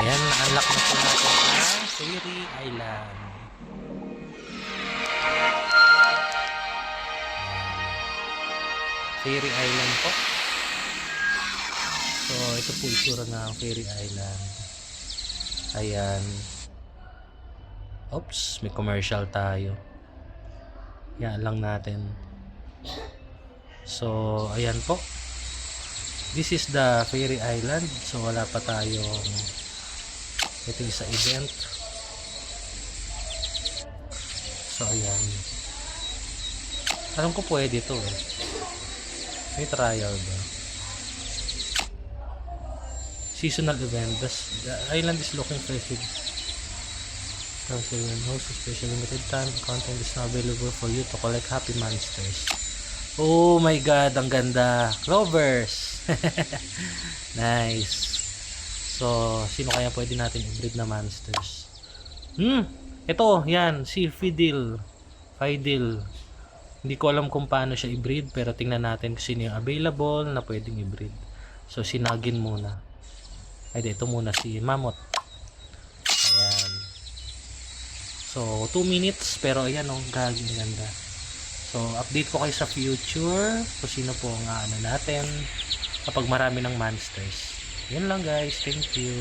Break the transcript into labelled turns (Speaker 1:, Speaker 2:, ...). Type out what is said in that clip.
Speaker 1: Ayan, na-unlock na po natin ang Fairy Island. Fairy Island po. So, ito po itsura ng Fairy Island. Ayan. Oops, may commercial tayo. Yan lang natin. So, ayan po. This is the Fairy Island. So, wala pa tayong ito yung sa event. So, ayan. Alam ko pwede ito eh. May trial ba? Seasonal event. The island is looking festive. Host a special limited time content is now available for you to collect happy monsters. Oh my god, ang ganda. Clovers. Nice. So, sino kaya pwede natin i-breed na monsters? Ito, yan, si Fidel. Hindi ko alam kung paano siya i-breed, pero tingnan natin kung sino yung available na pwedeng i-breed. So, sinagin muna. Ay, ito muna si Mammoth. Ayan. So, 2 minutes, pero ayan, oh, gaging ganda. So, update ko kayo sa future kung sino po ang natin kapag marami ng monsters. Yan lang guys, thank you.